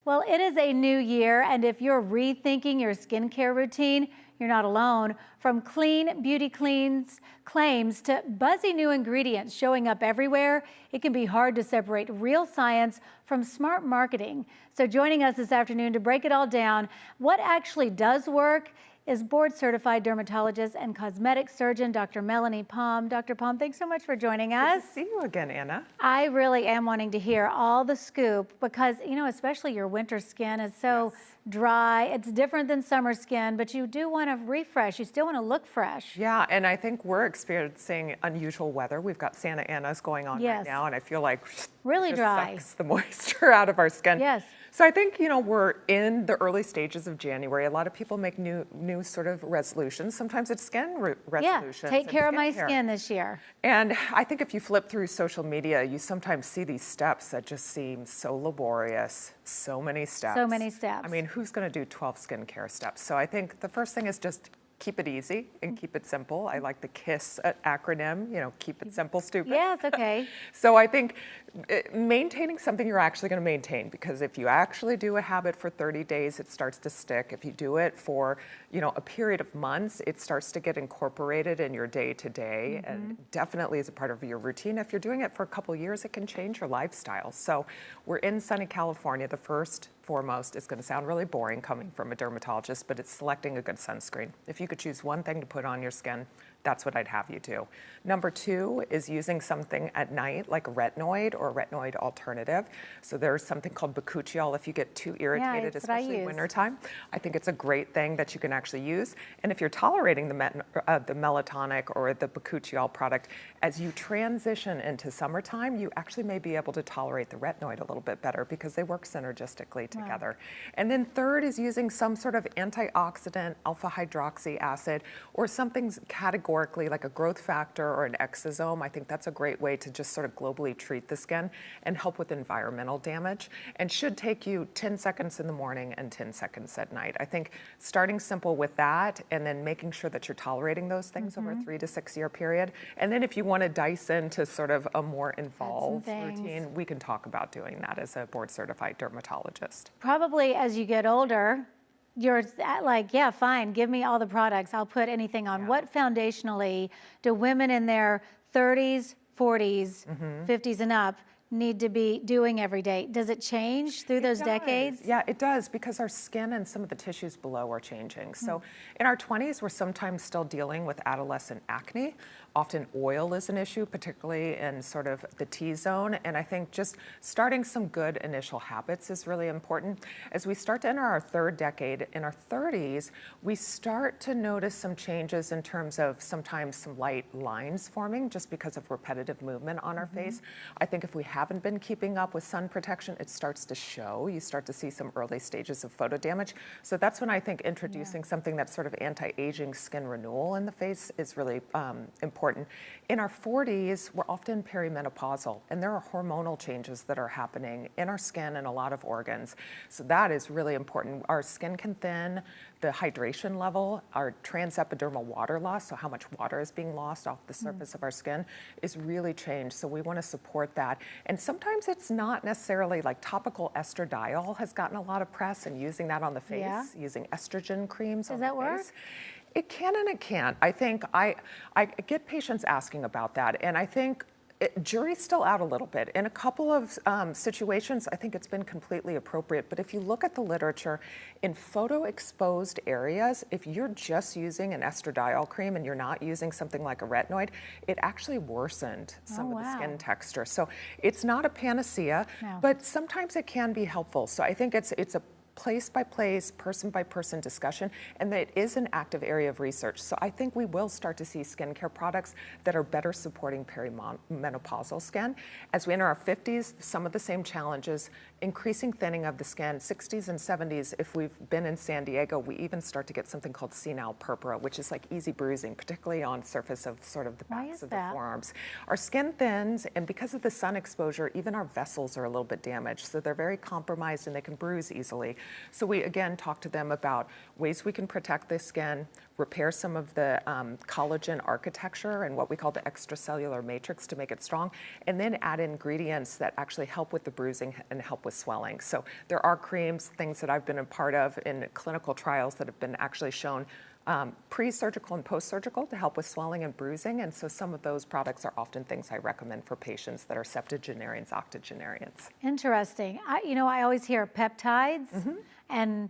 Well, it is a new year, and if you're rethinking your skincare routine, you're not alone. From clean beauty claims to buzzy new ingredients showing up everywhere, it can be hard to separate real science from smart marketing. So joining us this afternoon to break it all down, what actually does work, is board-certified dermatologist and cosmetic surgeon, Dr. Melanie Palm. Dr. Palm, thanks so much for joining us. Good to see you again, Anna. I really am wanting to hear all the scoop because, you know, especially your winter skin is so dry. It's different than summer skin, but you do want to refresh. You still want to look fresh. Yeah, and I think we're experiencing unusual weather. We've got Santa Ana's going on right now, and I feel like really it just dry. sucks the moisture out of our skin. Yes. So I think, you know, we're in the early stages of January. A lot of people make new sort of resolutions. Sometimes it's skin resolutions. Yeah, take care of my skin this year. And I think if you flip through social media, you sometimes see these steps that just seem so laborious, so many steps. So many steps. I mean, who's going to do 12 skincare steps? So I think the first thing is just keep it easy and keep it simple. I like the KISS acronym, you know, keep it simple, stupid. Yeah, it's okay. So I think maintaining something you're actually going to maintain, because if you actually do a habit for 30 days, it starts to stick. If you do it for, you know, a period of months, it starts to get incorporated in your day-to-day and definitely is a part of your routine. If you're doing it for a couple of years, it can change your lifestyle. So we're in sunny California. The first foremost is going to sound really boring coming from a dermatologist, but it's selecting a good sunscreen. If you could choose one thing to put on your skin, that's what I'd have you do. Number two is using something at night like a retinoid or a retinoid alternative. So there's something called bakuchiol if you get too irritated, especially wintertime. I think it's a great thing that you can actually use. And if you're tolerating the melatonin or the bakuchiol product, as you transition into summertime, you actually may be able to tolerate the retinoid a little bit better because they work synergistically together. And then third is using some sort of antioxidant, alpha hydroxy acid, or something categorically like a growth factor or an exosome. I think that's a great way to just sort of globally treat the skin and help with environmental damage, and should take you 10 seconds in the morning and 10 seconds at night. I think starting simple with that and then making sure that you're tolerating those things over a 3 to 6 year period. And then if you want to dice into sort of a more involved routine, we can talk about doing that as a board certified dermatologist. Probably as you get older, you're like, yeah, fine, give me all the products. I'll put anything on. What foundationally do women in their 30s, 40s, 50s and up need to be doing every day? Does it change through those decades? Yeah, it does, because our skin and some of the tissues below are changing. So in our 20s, we're sometimes still dealing with adolescent acne. Often oil is an issue, particularly in sort of the T-zone. And I think just starting some good initial habits is really important. As we start to enter our third decade, in our 30s, we start to notice some changes in terms of sometimes some light lines forming just because of repetitive movement on our face. I think if we haven't been keeping up with sun protection, it starts to show. You start to see some early stages of photo damage. So that's when I think introducing something that's sort of anti-aging skin renewal in the face is really important. In our 40s, we're often perimenopausal, and there are hormonal changes that are happening in our skin and a lot of organs. So that is really important. Our skin can thin, the hydration level, our transepidermal water loss, so how much water is being lost off the surface of our skin, is really changed. So we want to support that. And sometimes it's not necessarily like topical estradiol has gotten a lot of press, and using that on the face, using estrogen creams on the face. Does that work? It can and it can't. I think I get patients asking about that, and I think jury's still out a little bit. In a couple of situations, I think it's been completely appropriate. But if you look at the literature, in photo-exposed areas, if you're just using an estradiol cream and you're not using something like a retinoid, it actually worsened some of the skin texture. So it's not a panacea, but sometimes it can be helpful. So I think it's a place-by-place, person-by-person discussion, and that it is an active area of research. So I think we will start to see skincare products that are better supporting perimenopausal skin. As we enter our 50s, some of the same challenges, increasing thinning of the skin. 60s and 70s, if we've been in San Diego, we even start to get something called senile purpura, which is like easy bruising, particularly on surface of sort of the backs of the forearms. Our skin thins, and because of the sun exposure, even our vessels are a little bit damaged. So they're very compromised and they can bruise easily. So we again talk to them about ways we can protect the skin, repair some of the collagen architecture and what we call the extracellular matrix to make it strong, and then add ingredients that actually help with the bruising and help with swelling. So there are creams, things that I've been a part of in clinical trials that have been actually shown pre-surgical and post-surgical to help with swelling and bruising. And so some of those products are often things I recommend for patients that are septuagenarians, octogenarians. Interesting. I always hear peptides, and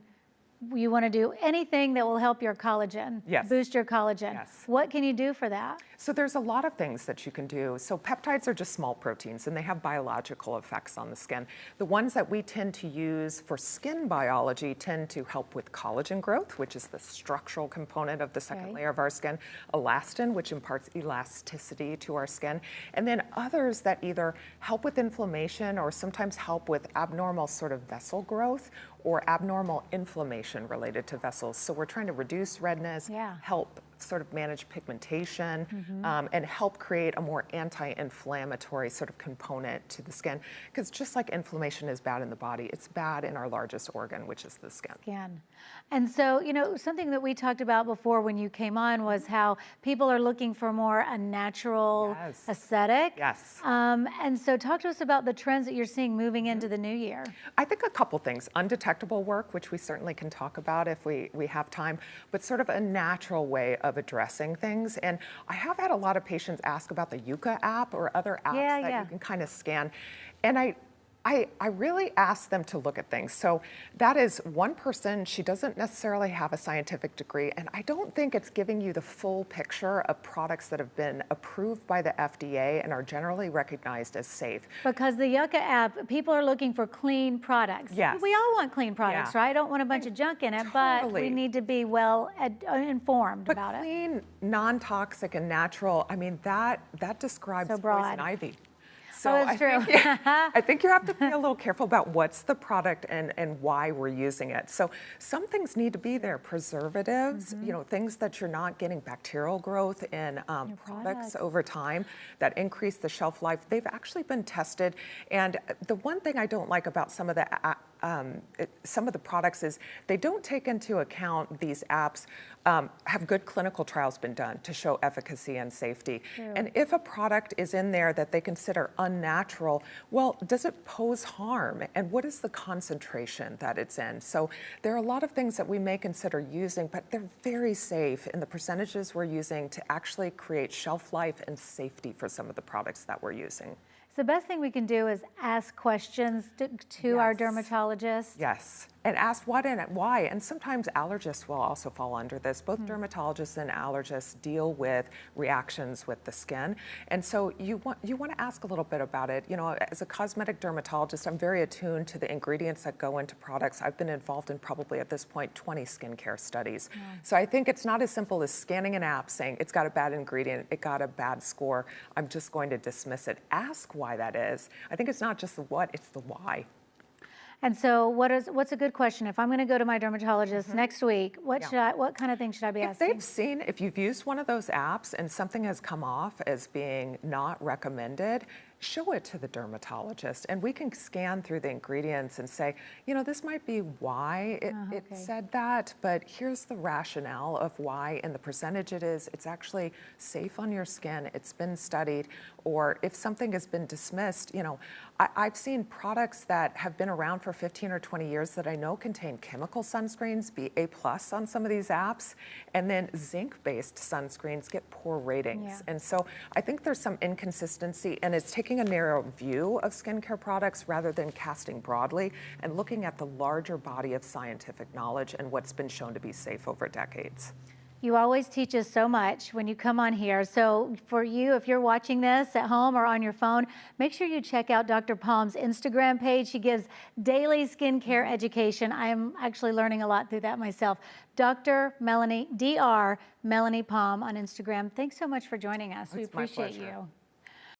you want to do anything that will help your collagen, boost your collagen. Yes. What can you do for that? So there's a lot of things that you can do. So peptides are just small proteins and they have biological effects on the skin. The ones that we tend to use for skin biology tend to help with collagen growth, which is the structural component of the second layer of our skin, elastin, which imparts elasticity to our skin, and then others that either help with inflammation or sometimes help with abnormal sort of vessel growth or abnormal inflammation related to vessels. So we're trying to reduce redness, help sort of manage pigmentation, and help create a more anti-inflammatory sort of component to the skin. Because just like inflammation is bad in the body, it's bad in our largest organ, which is the skin. And so, something that we talked about before when you came on was how people are looking for more a natural aesthetic. And so talk to us about the trends that you're seeing moving into the new year. I think a couple things. Undetectable work, which we certainly can talk about if we have time, but sort of a natural way of addressing things. And I have had a lot of patients ask about the Yuka app or other apps that you can kind of scan. And I really ask them to look at things. So that is one person, she doesn't necessarily have a scientific degree, and I don't think it's giving you the full picture of products that have been approved by the FDA and are generally recognized as safe. Because the Yuka app, people are looking for clean products. We all want clean products, right? I don't want a bunch of junk in it, but we need to be well informed about it. Clean, non-toxic, and natural, I mean, that describes poison ivy. So I think you have to be a little careful about what's the product and why we're using it. So some things need to be there. Preservatives, things that you're not getting bacterial growth in products over time that increase the shelf life. They've actually been tested. And the one thing I don't like about some of the products is they don't take into account these apps have good clinical trials been done to show efficacy and safety. And if a product is in there that they consider unnatural, well, does it pose harm? And what is the concentration that it's in? So there are a lot of things that we may consider using, but they're very safe in the percentages we're using to actually create shelf life and safety for some of the products that we're using. The best thing we can do is ask questions to our dermatologist. And ask what and why. And sometimes allergists will also fall under this. Both dermatologists and allergists deal with reactions with the skin. And so you want to ask a little bit about it. As a cosmetic dermatologist, I'm very attuned to the ingredients that go into products. I've been involved in probably at this point 20 skincare studies. So I think it's not as simple as scanning an app saying it's got a bad ingredient, it got a bad score, I'm just going to dismiss it. Ask why that is. I think it's not just the what, it's the why. And so what's a good question? If I'm going to go to my dermatologist next week, what kind of things should I be asking? If you've used one of those apps and something has come off as being not recommended, show it to the dermatologist, and we can scan through the ingredients and say, this might be why it said that, but here's the rationale of why and the percentage it's actually safe on your skin, it's been studied, or if something has been dismissed, I've seen products that have been around for 15 or 20 years that I know contain chemical sunscreens be A+ on some of these apps, and then zinc-based sunscreens get poor ratings. And so I think there's some inconsistency, and it's taking a narrow view of skincare products rather than casting broadly and looking at the larger body of scientific knowledge and what's been shown to be safe over decades. You always teach us so much when you come on here. So for you, if you're watching this at home or on your phone, make sure you check out Dr. Palm's Instagram page. She gives daily skincare education. I'm actually learning a lot through that myself. Dr. Melanie Palm on Instagram. Thanks so much for joining us. We appreciate you.